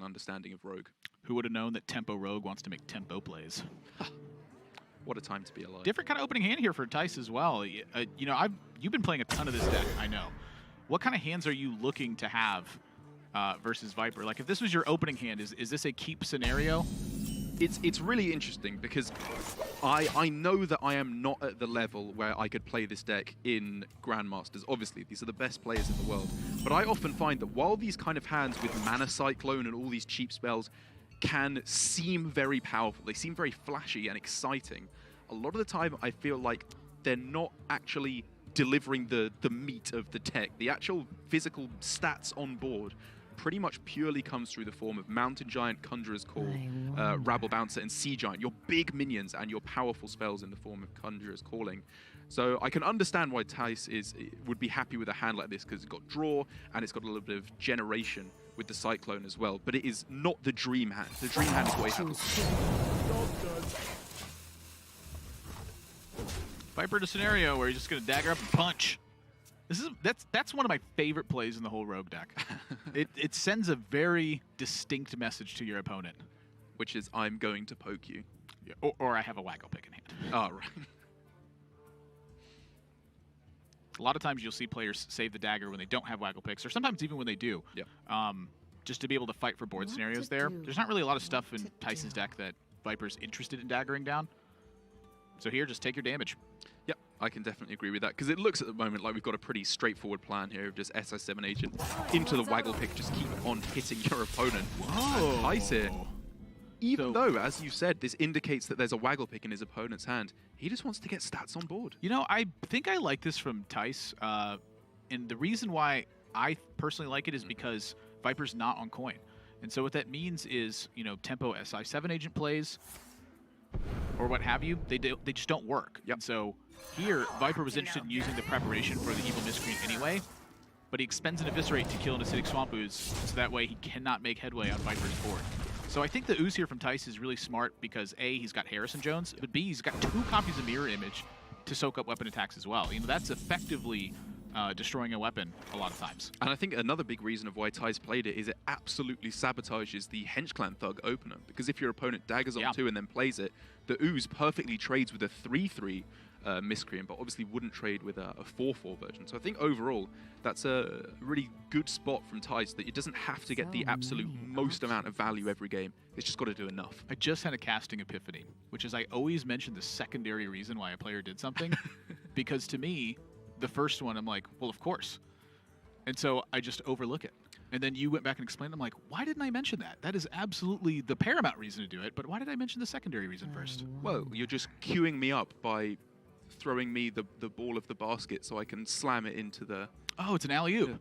understanding of Rogue. Who would have known that Tempo Rogue wants to make tempo plays? What a time to be alive. Different kind of opening hand here for Thijs as well. You know, you've been playing a ton of this deck, I know. What kind of hands are you looking to have versus Viper? Like, if this was your opening hand, is this a keep scenario? It's really interesting because I know that I am not at the level where I could play this deck in Grandmasters. Obviously, these are the best players in the world. But I often find that while these kind of hands with Mana Cyclone and all these cheap spells can seem very powerful, they seem very flashy and exciting, a lot of the time I feel like they're not actually delivering the meat of the deck. The actual physical stats on board pretty much purely comes through the form of Mountain Giant, Conjurer's Call, Rabble Bouncer, and Sea Giant, your big minions and your powerful spells in the form of Conjurer's Calling. So I can understand why Thijs would be happy with a hand like this, because it's got draw and it's got a little bit of generation with the Cyclone as well, but it is not the dream hand. The dream hand is what he handles. Viper in a scenario where he's just going to dagger up and punch. That's one of my favorite plays in the whole Rogue deck. It sends a very distinct message to your opponent. Which is, I'm going to poke you. Yeah, or I have a waggle pick in hand. Oh, right. A lot of times you'll see players save the dagger when they don't have waggle picks, or sometimes even when they do. Yeah. Just to be able to fight for board scenarios there. There's not really a lot of stuff in Tyson's deck that Viper's interested in daggering down. So here, just take your damage. Yep, I can definitely agree with that, because it looks at the moment like we've got a pretty straightforward plan here of just SI7 Agent into the waggle pick, just keep on hitting your opponent. Whoa. And Thijs here, even though, as you said, this indicates that there's a waggle pick in his opponent's hand, he just wants to get stats on board. You know, I think I like this from Thijs, and the reason why I personally like it is because Viper's not on coin. And so what that means is, you know, tempo SI7 Agent plays, or what have you, they just don't work. Yep. And so here, Viper was interested in using the preparation for the Evil Miscreant anyway, but he expends an Eviscerate to kill an Acidic Swamp Ooze, so that way he cannot make headway on Viper's board. So I think the Ooze here from Thijs is really smart because A, he's got Harrison Jones, but B, he's got 2 copies of Mirror Image to soak up weapon attacks as well. You know, that's effectively destroying a weapon a lot of times. And I think another big reason of why Thijs played it is it absolutely sabotages the Hench Clan Thug opener. Because if your opponent daggers on 2 and then plays it, the Ooze perfectly trades with a 3/3 Miscreant, but obviously wouldn't trade with a 4/4 version. So I think overall, that's a really good spot from Thijs, that it doesn't have to get the absolute most amount of value every game. It's just got to do enough. I just had a casting epiphany, which is I always mention the secondary reason why a player did something, because to me, the first one, I'm like, well, of course. And so I just overlook it. And then you went back and explained, I'm like, why didn't I mention that? That is absolutely the paramount reason to do it, but why did I mention the secondary reason first? Well, you're just queuing me up by throwing me the ball of the basket so I can slam it into the... Oh, it's an alley-oop.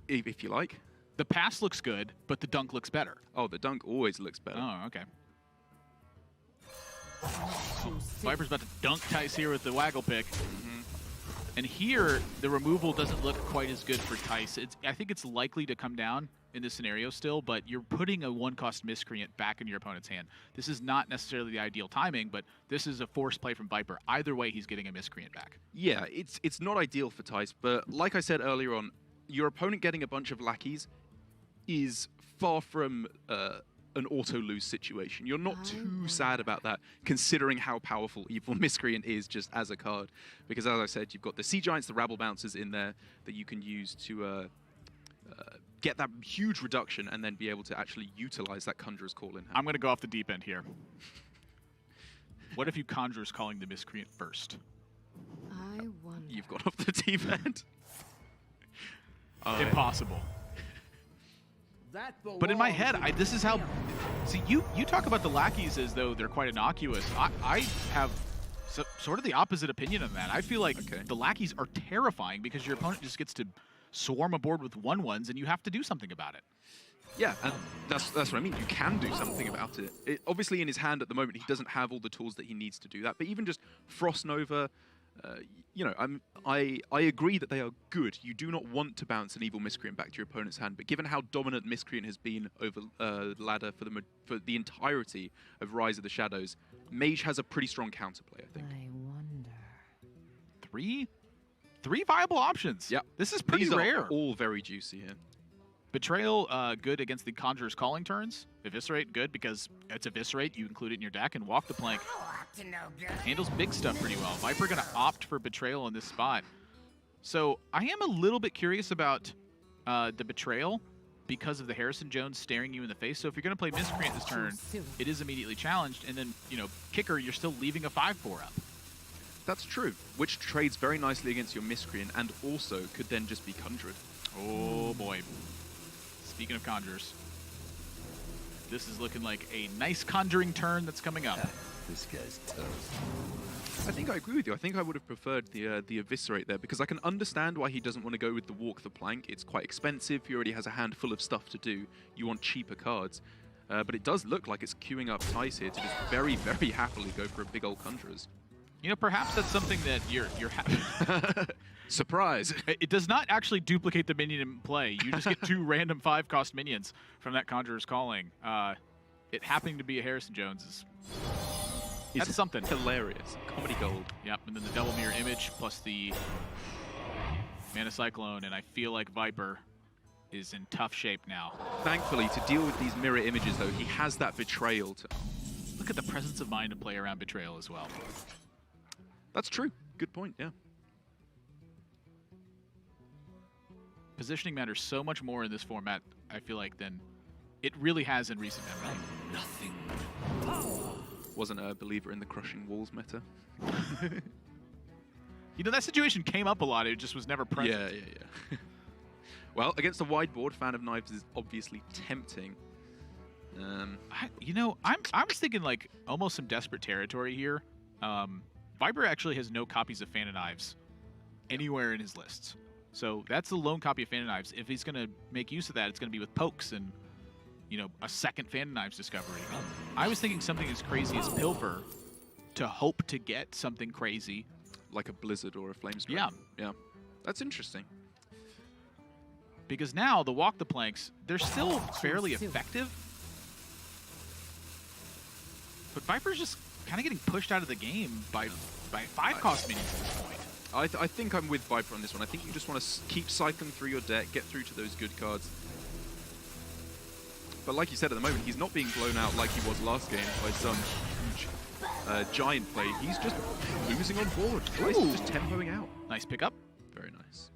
If you like. The pass looks good, but the dunk looks better. Oh, the dunk always looks better. Oh, okay. Oh, Viper's about to dunk Thijs here with the waggle pick. And here, the removal doesn't look quite as good for Thijs. I think it's likely to come down in this scenario still, but you're putting a 1-cost Miscreant back in your opponent's hand. This is not necessarily the ideal timing, but this is a forced play from Viper. Either way, he's getting a Miscreant back. Yeah, it's not ideal for Thijs, but like I said earlier on, your opponent getting a bunch of lackeys is far from an auto-lose situation. You're not too sad about that, considering how powerful Evil Miscreant is just as a card. Because as I said, you've got the Sea Giants, the Rabble Bouncers in there that you can use to get that huge reduction and then be able to actually utilize that Conjurer's Call in hand. I'm going to go off the deep end here. What if you Conjurer's Calling the Miscreant first? I wonder. You've got off the deep end. Impossible. But in my head, this is how... See, you talk about the lackeys as though they're quite innocuous. I have sort of the opposite opinion on that. I feel like the lackeys are terrifying because your opponent just gets to swarm aboard with 1/1s and you have to do something about it. Yeah, and that's what I mean. You can do something about it. Obviously, in his hand at the moment, he doesn't have all the tools that he needs to do that. But even just Frost Nova, you know, I agree that they are good. You do not want to bounce an Evil Miscreant back to your opponent's hand, but given how dominant Miscreant has been over the ladder for the entirety of Rise of the Shadows, Mage has a pretty strong counterplay, I think. I wonder. Three viable options. Yeah, this is pretty These rare. Are all very juicy here. Betrayal, good against the Conjurer's Calling turns. Eviscerate, good because it's Eviscerate. You include it in your deck. And Walk the Plank handles big stuff pretty well. Viper going to opt for Betrayal in this spot. So I am a little bit curious about the Betrayal because of the Harrison Jones staring you in the face. So if you're going to play Miscreant this turn, it is immediately challenged. And then, you know, Kicker, you're still leaving a 5/4 up. That's true, which trades very nicely against your Miscreant and also could then just be Conjured. Oh boy. Speaking of Conjurers, this is looking like a nice Conjuring turn that's coming up. This guy's toast. I think I agree with you. I think I would have preferred the Eviscerate there because I can understand why he doesn't want to go with the Walk the Plank. It's quite expensive. He already has a handful of stuff to do. You want cheaper cards. But it does look like it's queuing up Thijs here to just very, very happily go for a big old Conjurers. You know, perhaps that's something that you're Surprise! It does not actually duplicate the minion in play. You just get 2 random 5-cost minions from that Conjurer's Calling. It happening to be a Harrison Jones that's something. Hilarious. Comedy gold. Yep, and then the double mirror image plus the Mana Cyclone, and I feel like Viper is in tough shape now. Thankfully, to deal with these mirror images, though, he has that Betrayal to... Look at the presence of mind to play around Betrayal as well. That's true. Good point, yeah. Positioning matters so much more in this format, I feel like, than it really has in recent memory. Nothing. Wasn't a believer in the crushing walls meta. You know, that situation came up a lot. It just was never present. Yeah. Well, against a wide board, Fan of Knives is obviously tempting. I'm thinking like almost some desperate territory here. Viper actually has no copies of Fan of Knives anywhere in his lists. So that's the lone copy of Fan of Knives. If he's going to make use of that, it's going to be with Pokes and, you know, a second Fan of Knives discovery. I was thinking something as crazy as Pilfer to hope to get something crazy. Like a Blizzard or a Flamestrike. Yeah. That's interesting. Because now the Walk the Planks, they're still fairly effective. But Viper's just kind of getting pushed out of the game by 5-cost minions at this point. I think I'm with Viper on this one. I think you just want to keep cycling through your deck, get through to those good cards. But like you said, at the moment, he's not being blown out like he was last game by some huge giant play. He's just losing on board. He's just tempoing out. Nice pickup. Very nice.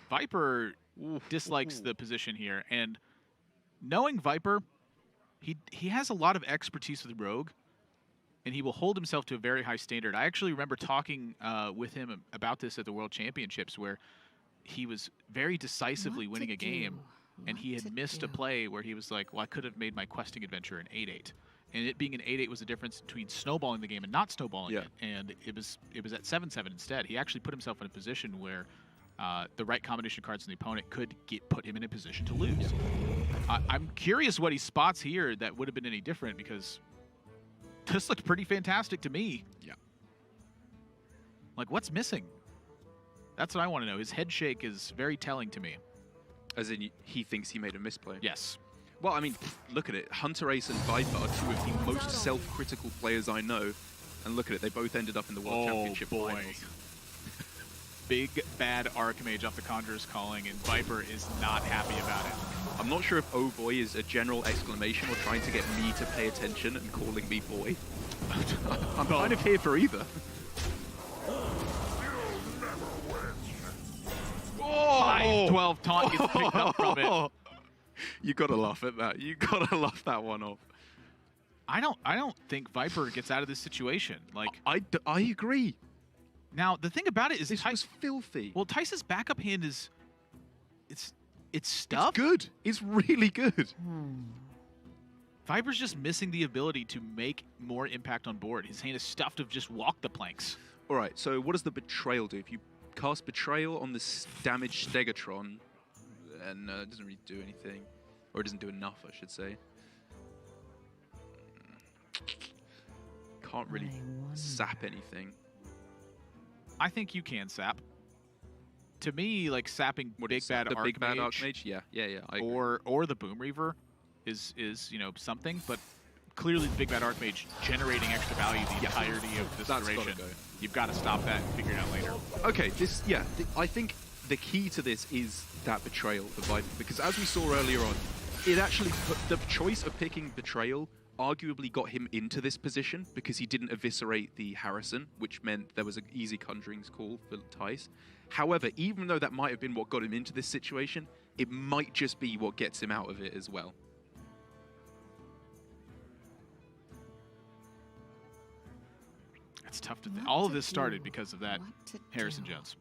Viper dislikes the position here, and knowing Viper, he has a lot of expertise with Rogue, and he will hold himself to a very high standard. I actually remember talking with him about this at the World Championships, where he was very decisively winning a game, and he had missed a play where he was like, well, I could have made my questing adventure an 8-8. And it being an 8-8 was the difference between snowballing the game and not snowballing it. And it was at 7-7 instead. He actually put himself in a position where the right combination of cards in the opponent could put him in a position to lose. I'm curious what he spots here that would have been any different, because this looked pretty fantastic to me. Yeah. Like, what's missing? That's what I want to know. His head shake is very telling to me. As in, he thinks he made a misplay. Yes. Well, I mean, look at it. Hunter Ace and Viper are 2 of the most self-critical players I know. And look at it. They both ended up in the World Championship finals. Big bad Archmage off the Conjurer's Calling, and Viper is not happy about it. I'm not sure if oh boy is a general exclamation or trying to get me to pay attention and calling me boy. I'm kind of here for either. 5-12 taunt gets picked up from it. You gotta laugh at that. You gotta laugh that one off. I don't think Viper gets out of this situation. Like, I agree. Now the thing about it is this was filthy. Well, Thijs' backup hand is it's stuff. It's good. It's really good. Viper's just missing the ability to make more impact on board. His hand is stuffed of just walk the planks. All right. So what does the Betrayal do? If you cast Betrayal on this damaged Stegatron, and it doesn't really do anything, or it doesn't do enough, I should say. Can't really sap anything. I think you can sap. To me, like sapping Big Bad Archmage, yeah, I or the Boom Reaver is something, but clearly the Big Bad Archmage generating extra value the entirety of this duration. You've got to stop that and figure it out later. Okay, I think the key to this is that betrayal for Viper, because as we saw earlier on, it actually put the choice of picking betrayal arguably got him into this position because he didn't eviscerate the Harrison, which meant there was an easy Conjuring's call for Thijs. However, even though that might have been what got him into this situation, it might just be what gets him out of it as well. It's tough to think. All of this started because of that Harrison Jones.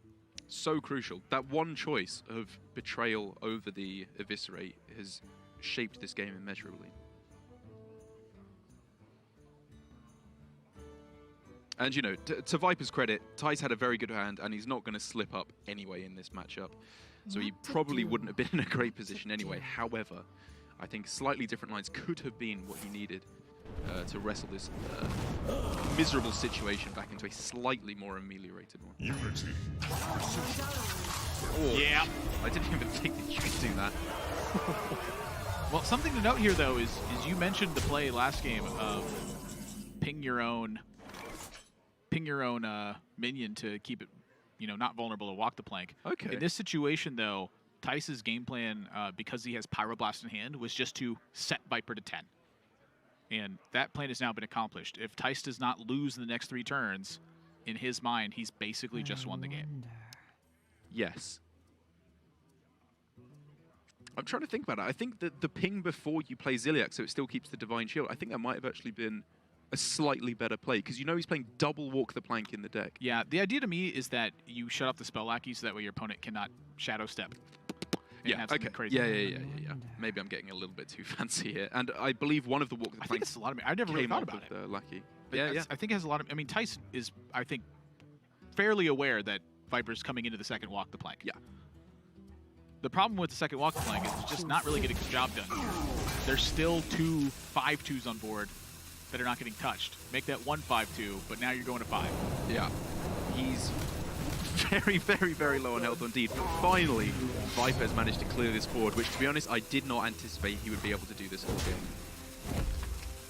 So crucial. That one choice of betrayal over the eviscerate has shaped this game immeasurably. And, you know, to Viper's credit, Thijs had a very good hand, and he's not going to slip up anyway in this matchup. So he probably wouldn't have been in a great position anyway. However, I think slightly different lines could have been what he needed to wrestle this miserable situation back into a slightly more ameliorated one. Unity. Oh, Yeah. I didn't even think that you could do that. Well, something to note here, though, is you mentioned the play last game of ping your own minion to keep it, you know, not vulnerable to walk the plank. Okay. In this situation, though, Thijs's game plan, because he has Pyroblast in hand, was just to set Viper to 10. And that plan has now been accomplished. If Thijs does not lose in the next 3 turns, in his mind, he's basically just won the game. Yes. I'm trying to think about it. I think that the ping before you play Ziliac, so it still keeps the Divine Shield, I think that might have actually been a slightly better play, because you know he's playing double walk the plank in the deck. Yeah, the idea to me is that you shut off the spell lackey so that way your opponent cannot shadow step. Yeah, okay. Crazy. Yeah. Maybe I'm getting a little bit too fancy here. And I believe one of the walk the I think planks it's a lot of. I never really thought about it. Lucky. But Yeah. I think it has a lot of. I mean, Thijs is, I think, fairly aware that Viper's coming into the second walk the plank. Yeah. The problem with the second walk the plank is it's just not really getting the job done. There's still 2 5/2s on board that are not getting touched. Make that 1 5/2, but now you're going to 5. Yeah. He's very, very, very low on health indeed. But finally, Viper has managed to clear this board, which, to be honest, I did not anticipate he would be able to do this all game.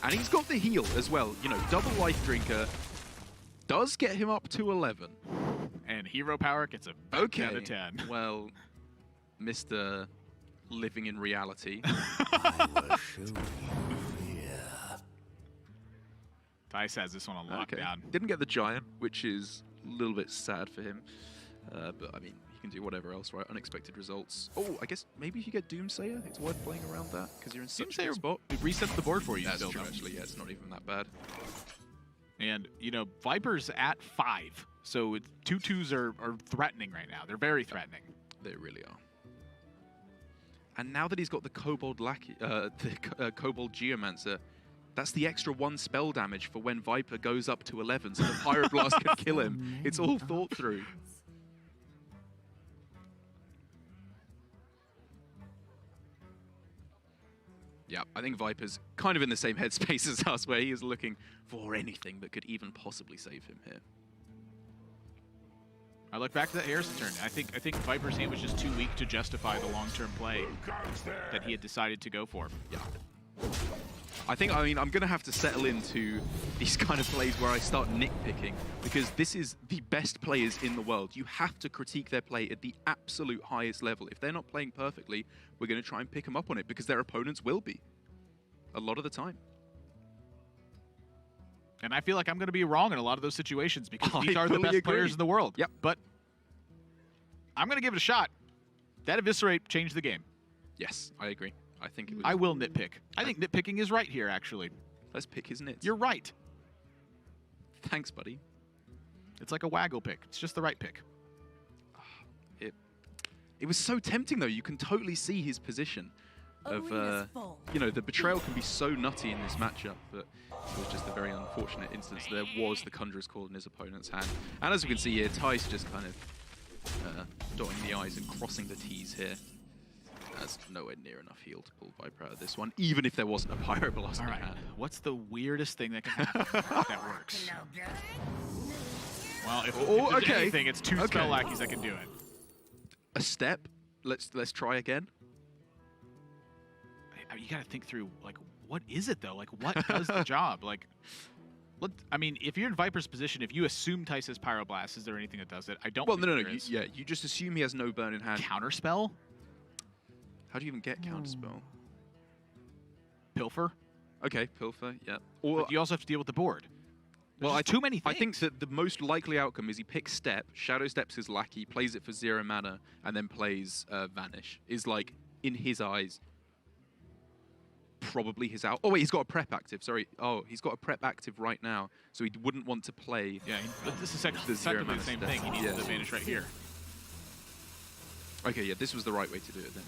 And he's got the heal as well. You know, double life drinker does get him up to 11. And hero power gets a Okay. down to 10. Well, Mr. Living in reality. I will show you fear. Thijs has this one on lockdown. Didn't get the giant, which is a little bit sad for him. But, I mean, he can do whatever else, right? Unexpected results. Oh, I guess maybe if you get Doomsayer, it's worth playing around that, because you're in such a good spot. It resets the board for you. That's still, true, though. actually. Yeah, it's not even that bad. And, you know, Viper's at 5. So 2/2s are threatening right now. They're very threatening. They really are. And now that he's got the Kobold Lackey, Kobold Geomancer, that's the extra 1 spell damage for when Viper goes up to 11, so the Pyroblast can kill him. It's all thought through. Yeah, I think Viper's kind of in the same headspace as us, where he is looking for anything that could even possibly save him here. I look back to that Harrison turn. I think Viper's hand was just too weak to justify the long-term play that he had decided to go for. Yeah. I mean, I'm going to have to settle into these kind of plays where I start nitpicking, because this is the best players in the world. You have to critique their play at the absolute highest level. If they're not playing perfectly, we're going to try and pick them up on it, because their opponents will be. A lot of the time. And I feel like I'm going to be wrong in a lot of those situations, because these are the fully best agree. players in the world. Yep. But I'm going to give it a shot. That Eviscerate changed the game. Yes, I agree. I think it was... I will nitpick. I think nitpicking is right here, actually. Let's pick his nits. You're right. Thanks, buddy. It's like a waggle pick. It's just the right pick. It was so tempting, though. You can totally see his position of, you know, the betrayal can be so nutty in this matchup, but it was just a very unfortunate instance. There was the Conjurer's Call in his opponent's hand. And as we can see here, Thijs just kind of dotting the I's and crossing the T's here. That's nowhere near enough heal to pull Viper out of this one, even if there wasn't a Pyroblast in hand. What's the weirdest thing that can happen that works? Well, if there's anything, it's 2 spell lackeys that can do it. A step. Let's try again. You got to think through, like, what is it though? Like, what does the job? Like, I mean, if you're in Viper's position, if you assume Thijs has Pyroblast, is there anything that does it? I don't Well, think no. there is. You just assume he has no burn in hand. Counterspell? How do you even get counterspell? Pilfer? Okay, pilfer. Yeah. Or But you also have to deal with the board. well, There's too many things. I think that the most likely outcome is he picks Step, Shadow Steps his Lackey, plays it for 0 mana, and then plays Vanish. Is like, in his eyes, probably his out. Oh wait, he's got a prep active. Sorry. Oh, he's got a prep active right now, so he wouldn't want to play. Yeah, but this is effectively zero the same mana thing. He needs yeah. the Vanish right here. Okay, yeah, this was the right way to do it then.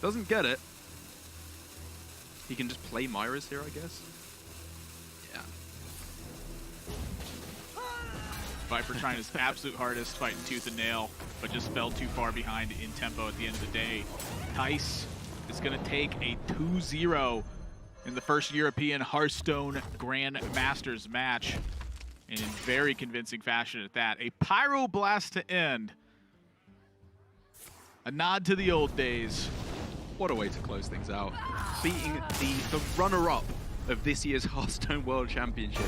Doesn't get it. He can just play Myra's here, I guess. Yeah. Viper trying his absolute hardest, fighting tooth and nail, but just fell too far behind in tempo at the end of the day. Thijs is going to take a 2-0 in the first European Hearthstone Grandmasters match, and in very convincing fashion at that. A Pyroblast to end. A nod to the old days. What a way to close things out. Beating the runner-up of this year's Hearthstone World Championship.